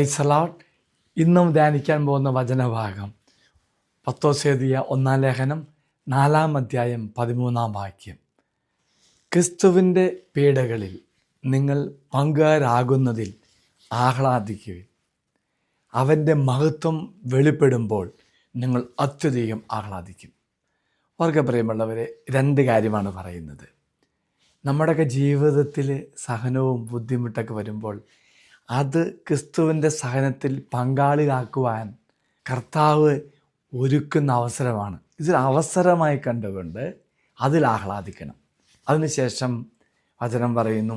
Price allot. ഇന്നും ധ്യാനിക്കാൻ പോകുന്ന വചനഭാഗം പത്രോസ് എഴുതിയ 1-ാം ലേഖനം 4-ാം അധ്യായം 13-ാം വാക്യം. ക്രിസ്തുവിൻ്റെ പീഡകളിൽ നിങ്ങൾ പങ്കുകാരാകുന്നതിൽ ആഹ്ലാദിക്കുകയും അവൻ്റെ മഹത്വം വെളിപ്പെടുമ്പോൾ നിങ്ങൾ അത്യധികം ആഹ്ലാദിക്കും. പ്രിയമുള്ളവരെ, രണ്ട് കാര്യമാണ് പറയുന്നത്. നമ്മുടെയൊക്കെ ജീവിതത്തിൽ സഹനവും ബുദ്ധിമുട്ടൊക്കെ വരുമ്പോൾ അത് ക്രിസ്തുവിൻ്റെ സഹനത്തിൽ പങ്കാളിയാക്കുവാൻ കർത്താവ് ഒരുക്കുന്ന അവസരമാണ്. ഇതൊരു അവസരമായി കണ്ടുകൊണ്ട് അതിൽ ആഹ്ലാദിക്കണം. അതിനുശേഷം വചനം പറയുന്നു,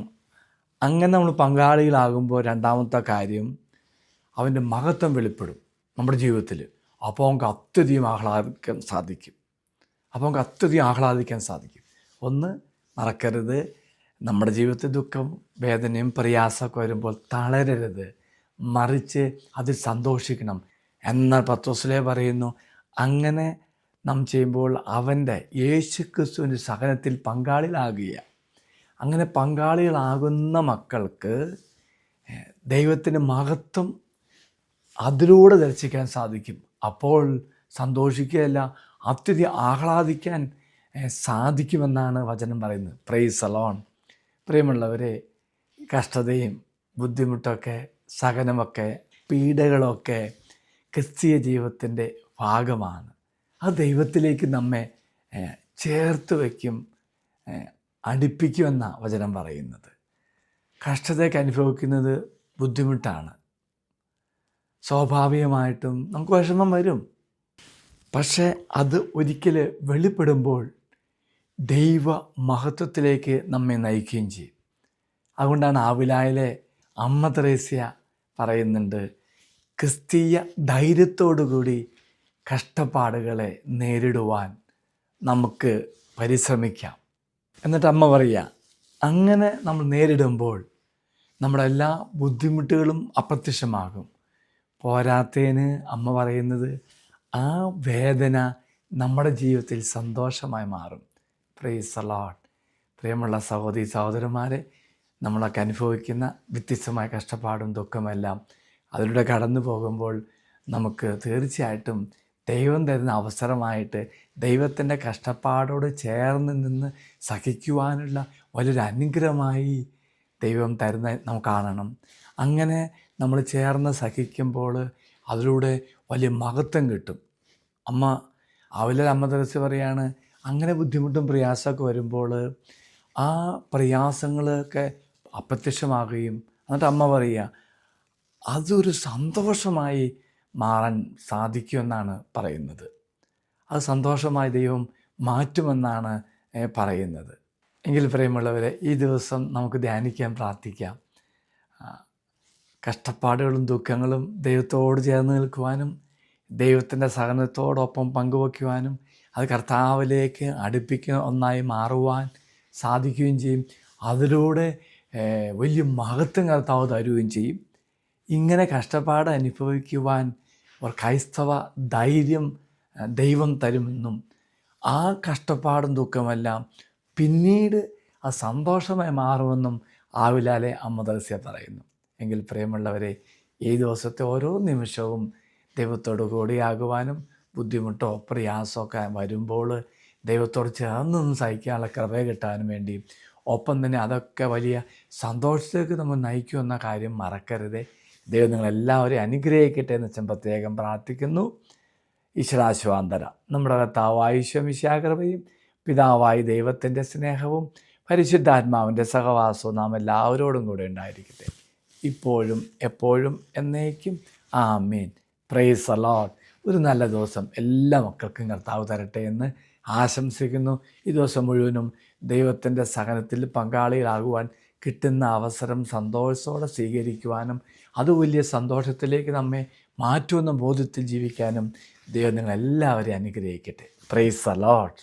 അങ്ങനെ നമ്മൾ പങ്കാളികളാകുമ്പോൾ രണ്ടാമത്തെ കാര്യം, അവൻ്റെ മഹത്വം വെളിപ്പെടും നമ്മുടെ ജീവിതത്തിൽ. അപ്പോൾ നമുക്ക് അത്യധികം ആഹ്ലാദിക്കാൻ സാധിക്കും. ഒന്ന് മറക്കരുത്, നമ്മുടെ ജീവിതത്തിൽ ദുഃഖം, വേദനയും പ്രയാസമൊക്കെ വരുമ്പോൾ തളരരുത്, മറിച്ച് അതിൽ സന്തോഷിക്കണം. എന്നാൽ പത്രോസിലേ പറയുന്നു, അങ്ങനെ നാം ചെയ്യുമ്പോൾ അവൻ്റെ യേശുക്രിസ്തുവിൻ്റെ സഹനത്തിൽ പങ്കാളികളാകുക. അങ്ങനെ പങ്കാളികളാകുന്ന മക്കൾക്ക് ദൈവത്തിൻ്റെ മഹത്വം അതിലൂടെ ദർശിക്കാൻ സാധിക്കും. അപ്പോൾ സന്തോഷിക്കുകയല്ല, അത്യധികം ആഹ്ലാദിക്കാൻ സാധിക്കുമെന്നാണ് വചനം പറയുന്നത്. Praise alone. പ്രിയമുള്ളവരെ, കഷ്ടതയും ബുദ്ധിമുട്ടൊക്കെ, സഹനമൊക്കെ, പീഡകളൊക്കെ ക്രിസ്തീയ ജീവിതത്തിൻ്റെ ഭാഗമാണ്. അത് ദൈവത്തിലേക്ക് നമ്മെ ചേർത്ത് വയ്ക്കും, അടുപ്പിക്കുമെന്നാണ് വചനം പറയുന്നത്. കഷ്ടതയൊക്കെ അനുഭവിക്കുന്നത് ബുദ്ധിമുട്ടാണ്. സ്വാഭാവികമായിട്ടും നമുക്ക് വിഷമം വരും. പക്ഷേ അത് ഒരിക്കൽ വെളിപ്പെടുമ്പോൾ ദൈവ മഹത്വത്തിലേക്ക് നമ്മെ നയിക്കുകയും ചെയ്യും. അതുകൊണ്ടാണ് ആവിലായിലെ അമ്മ ത്രേസ്യ പറയുന്നുണ്ട്, ക്രിസ്തീയ ധൈര്യത്തോടുകൂടി കഷ്ടപ്പാടുകളെ നേരിടുവാൻ നമുക്ക് പരിശ്രമിക്കാം. എന്നിട്ട് അമ്മ പറയുക, അങ്ങനെ നമ്മൾ നേരിടുമ്പോൾ നമ്മുടെ എല്ലാ ബുദ്ധിമുട്ടുകളും അപ്രത്യക്ഷമാകും. പോരാത്തതിന് അമ്മ പറയുന്നത്, ആ വേദന നമ്മുടെ ജീവിതത്തിൽ സന്തോഷമായി മാറും. Price the Lord. പ്രിയമുള്ള സഹോദരി സഹോദരന്മാരെ, നമ്മളൊക്കെ അനുഭവിക്കുന്ന വ്യത്യസ്തമായ കഷ്ടപ്പാടും ദുഃഖമെല്ലാം അതിലൂടെ കടന്നു പോകുമ്പോൾ നമുക്ക് തീർച്ചയായിട്ടും ദൈവം തരുന്ന അവസരമായിട്ട് ദൈവത്തിൻ്റെ കഷ്ടപ്പാടോട് ചേർന്ന് നിന്ന് സഹിക്കുവാനുള്ള വലിയൊരു അനുഗ്രഹമായി ദൈവം തരുന്ന നമുക്ക് കാണണം. അങ്ങനെ നമ്മൾ ചേർന്ന് സഹിക്കുമ്പോൾ അതിലൂടെ വലിയ മഹത്വം കിട്ടും. അമ്മ ത്രേസ്യ പറയാണ്, അങ്ങനെ ബുദ്ധിമുട്ടും പ്രയാസമൊക്കെ വരുമ്പോൾ ആ പ്രയാസങ്ങളൊക്കെ അപ്രത്യക്ഷമാകുകയും എന്നിട്ട് അമ്മ പറയുക, അതൊരു സന്തോഷമായി മാറാൻ സാധിക്കുമെന്നാണ് പറയുന്നത്. അത് സന്തോഷമായി ദൈവം മാറ്റുമെന്നാണ് പറയുന്നത്. എങ്കിൽ പ്രിയമുള്ളവരെ, ഈ ദിവസം നമുക്ക് ധ്യാനിക്കാൻ, പ്രാർത്ഥിക്കാം. കഷ്ടപ്പാടുകളും ദുഃഖങ്ങളും ദൈവത്തോട് ചേർന്ന് നിൽക്കുവാനും ദൈവത്തിൻ്റെ സഹനത്തോടൊപ്പം പങ്കുവയ്ക്കുവാനും അത് കർത്താവിലേക്ക് അടുപ്പിക്കുന്ന ഒന്നായി മാറുവാൻ സാധിക്കുകയും ചെയ്യും. അതിലൂടെ വലിയ മഹത്വം കർത്താവ് തരുകയും ചെയ്യും. ഇങ്ങനെ കഷ്ടപ്പാട് അനുഭവിക്കുവാൻ ഒരു ക്രൈസ്തവ ധൈര്യം ദൈവം തരുമെന്നും ആ കഷ്ടപ്പാടും ദുഃഖമെല്ലാം പിന്നീട് ആ സന്തോഷമായി മാറുമെന്നും ആവിലാലെ അമ്മ ത്രേസ്യ പറയുന്നു. എങ്കിൽ പ്രിയമുള്ളവരെ, ഈ ദിവസത്തെ ഓരോ നിമിഷവും ദൈവത്തോട് കൂടിയാകുവാനും ബുദ്ധിമുട്ടോ പ്രയാസമൊക്കെ വരുമ്പോൾ ദൈവത്തോട് ചേർന്ന് നിന്ന് സഹിക്കാനുള്ള കൃപ കിട്ടാനും വേണ്ടി, ഒപ്പം തന്നെ അതൊക്കെ വലിയ സന്തോഷത്തിലേക്ക് നമ്മൾ നയിക്കുമെന്ന കാര്യം മറക്കരുത്. ദൈവം നിങ്ങളെല്ലാവരെയും അനുഗ്രഹിക്കട്ടെ എന്ന് വെച്ചാൽ പ്രത്യേകം പ്രാർത്ഥിക്കുന്നു. ഈശ്വരാശുവാന്തര നമ്മുടെ കർത്താവായ ഈശോ മിശിഹായുടെ കൃപയും പിതാവായ ദൈവത്തിൻ്റെ സ്നേഹവും പരിശുദ്ധാത്മാവിൻ്റെ സഹവാസവും നാം എല്ലാവരോടും കൂടെ ഉണ്ടായിരിക്കട്ടെ, ഇപ്പോഴും എപ്പോഴും എന്നേക്കും. ആമേൻ. Praise the Lord. ഒരു നല്ല ദിവസം എല്ലാ മക്കൾക്കും കർത്താവ് തരട്ടെ എന്ന് ആശംസിക്കുന്നു. ഈ ദിവസം മുഴുവനും ദൈവത്തിൻ്റെ സഹനത്തിൽ പങ്കാളികളാകുവാൻ കിട്ടുന്ന അവസരം സന്തോഷത്തോടെ സ്വീകരിക്കുവാനും അത് വലിയ സന്തോഷത്തിലേക്ക് നമ്മെ മാറ്റുമെന്ന ബോധ്യത്തിൽ ജീവിക്കാനും ദൈവം നിങ്ങളെല്ലാവരെയും അനുഗ്രഹിക്കട്ടെ. Price the Lord.